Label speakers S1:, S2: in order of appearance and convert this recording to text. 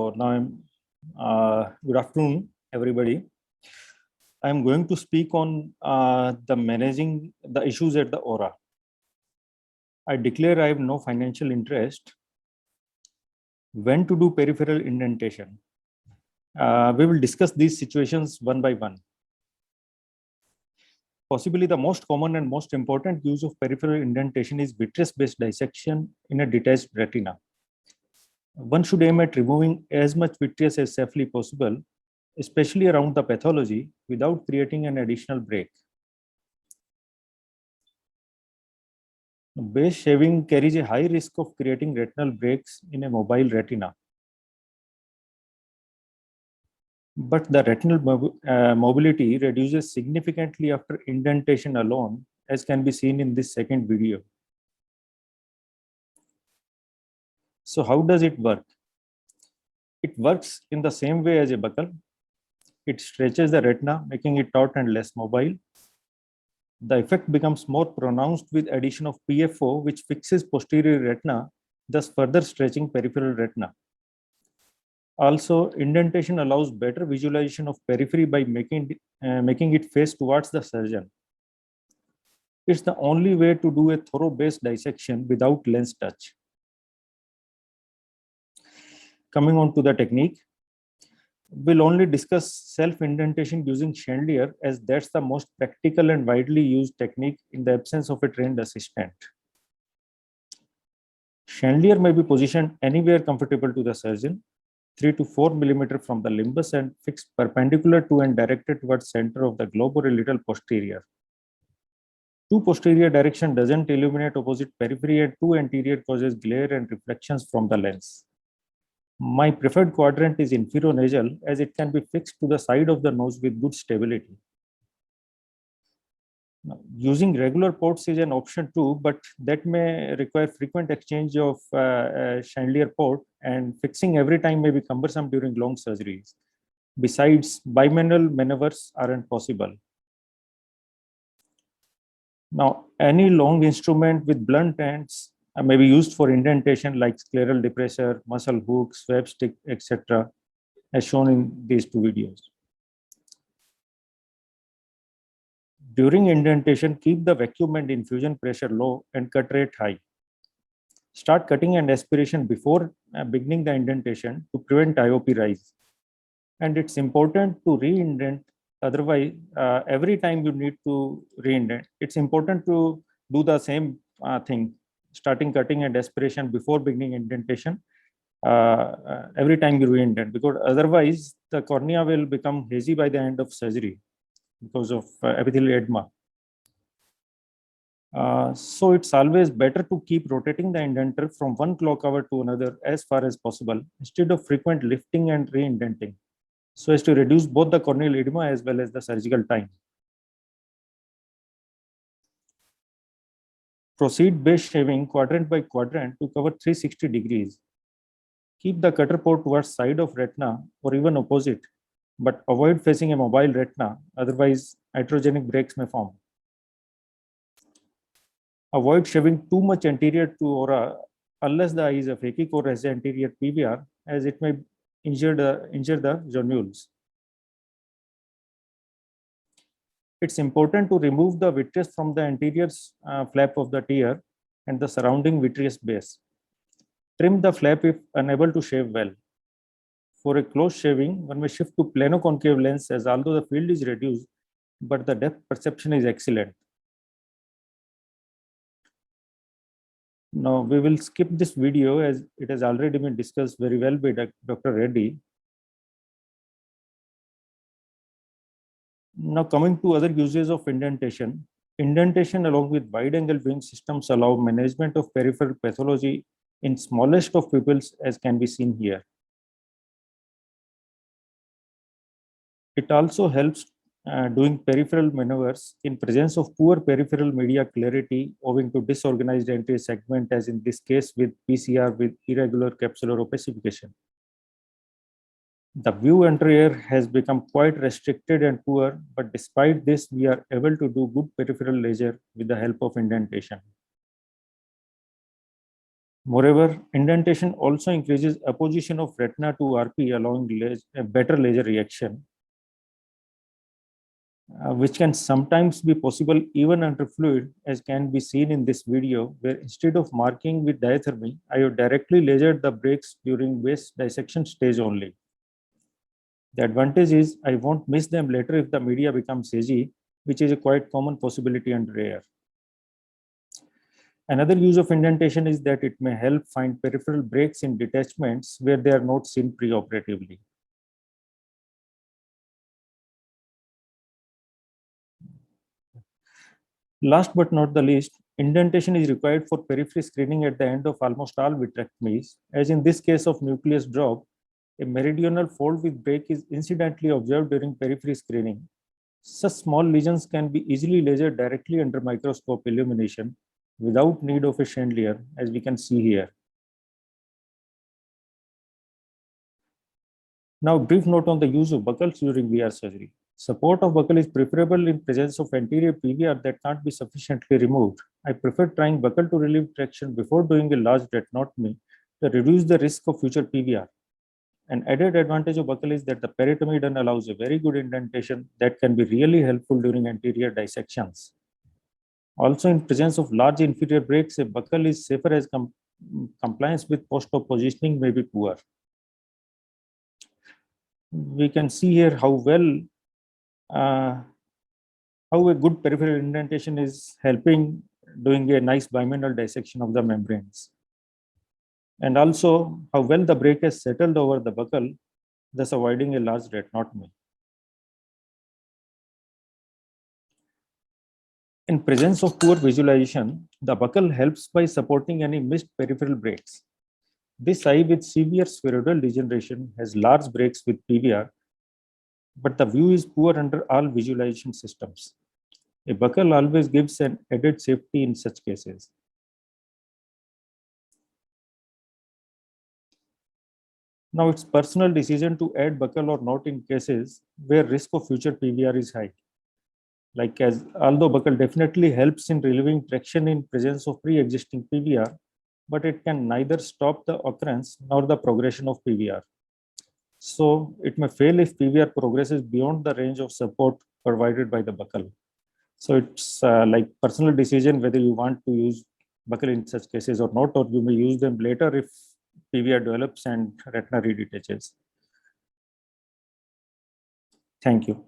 S1: So now good afternoon, everybody. I'm going to speak on the managing the issues at the Aura. I declare I have no financial interest. When to do peripheral indentation? We will discuss these situations one by one. Possibly the most common and most important use of peripheral indentation is vitreous-based dissection in a detached retina. One should aim at removing as much vitreous as safely possible, especially around the pathology, without creating an additional break. Base shaving carries a high risk of creating retinal breaks in a mobile retina. But the retinal mobility reduces significantly after indentation alone, as can be seen in this second video. So how does it work? It works in the same way as a buckle. It stretches the retina, making it taut and less mobile. The effect becomes more pronounced with addition of PFO, which fixes posterior retina, thus further stretching peripheral retina. Also, indentation allows better visualization of periphery by making it face towards the surgeon. It's the only way to do a thorough base dissection without lens touch. Coming on to the technique, we'll only discuss self-indentation using chandelier, as that's the most practical and widely used technique in the absence of a trained assistant. Chandelier may be positioned anywhere comfortable to the surgeon, 3 to 4 millimeters from the limbus, and fixed perpendicular to and directed towards center of the globe or a little posterior. Too posterior direction doesn't illuminate opposite periphery, and too anterior causes glare and reflections from the lens. My preferred quadrant is inferonasal, as it can be fixed to the side of the nose with good stability. Now, using regular ports is an option too, but that may require frequent exchange of chandelier port, and fixing every time may be cumbersome during long surgeries. Besides, bimanual maneuvers aren't possible. Now, any long instrument with blunt ends may be used for indentation, like scleral depressor, muscle hook, swab stick, etc., as shown in these two videos. During indentation, keep the vacuum and infusion pressure low and cut rate high. Start cutting and aspiration before beginning the indentation to prevent IOP rise. And it's important to re-indent. Otherwise, every time you need to re-indent, it's important to do the same thing, starting cutting and aspiration before beginning indentation every time you re-indent, because otherwise the cornea will become hazy by the end of surgery because of epithelial edema. So it's always better to keep rotating the indenter from one clock hour to another as far as possible, instead of frequent lifting and re-indenting, so as to reduce both the corneal edema as well as the surgical time. Proceed base shaving quadrant by quadrant to cover 360 degrees. Keep the cutter port towards side of retina or even opposite, but avoid facing a mobile retina, otherwise iatrogenic breaks may form. Avoid shaving too much anterior to aura unless the eye is aphakic or has anterior PVR, as it may injure the zonules. It's important to remove the vitreous from the anterior flap of the tear and the surrounding vitreous base. Trim the flap if unable to shave well. For a close shaving, one may shift to plano-concave lens, as although the field is reduced, but the depth perception is excellent. Now, we will skip this video as it has already been discussed very well by Dr. Reddy. Now, coming to other uses of indentation. Indentation along with wide-angle viewing systems allow management of peripheral pathology in smallest of pupils, as can be seen here. It also helps doing peripheral maneuvers in presence of poor peripheral media clarity owing to disorganized anterior segment, as in this case with PCR with irregular capsular opacification. The view under air has become quite restricted and poor, but despite this, we are able to do good peripheral laser with the help of indentation. Moreover, indentation also increases opposition of retina to RP, allowing a better laser reaction, which can sometimes be possible even under fluid, as can be seen in this video, where instead of marking with diathermy, I have directly lasered the breaks during base dissection stage only. The advantage is I won't miss them later if the media becomes hazy, which is a quite common possibility under air. Another use of indentation is that it may help find peripheral breaks in detachments where they are not seen preoperatively. Last but not the least, indentation is required for periphery screening at the end of almost all vitrectomies, as in this case of nucleus drop, a meridional fold with break is incidentally observed during periphery screening. Such small lesions can be easily lasered directly under microscope illumination without need of a chandelier, as we can see here. Now, brief note on the use of buckles during VR surgery. Support of buckle is preferable in presence of anterior PVR that can't be sufficiently removed. I prefer trying buckle to relieve traction before doing a large retinotomy to reduce the risk of future PVR. An added advantage of buckle is that the peritomy done allows a very good indentation that can be really helpful during anterior dissections. Also, in presence of large inferior breaks, a buckle is safer as compliance with post-op positioning may be poor. We can see here how well how a good peripheral indentation is helping doing a nice bimanual dissection of the membranes, and also how well the break has settled over the buccal, thus avoiding a large retinotomy. In presence of poor visualization, the buccal helps by supporting any missed peripheral breaks. This eye with severe spheroidal degeneration has large breaks with PVR, but the view is poor under all visualization systems. A buccal always gives an added safety in such cases. Now, it's personal decision to add buccal or not in cases where risk of future PVR is high. Like as although buccal definitely helps in relieving traction in presence of pre-existing PVR, but it can neither stop the occurrence nor the progression of PVR. So it may fail if PVR progresses beyond the range of support provided by the buccal. So it's like personal decision whether you want to use buccal in such cases or not, or you may use them later if PVR develops and retina redetaches. Thank you.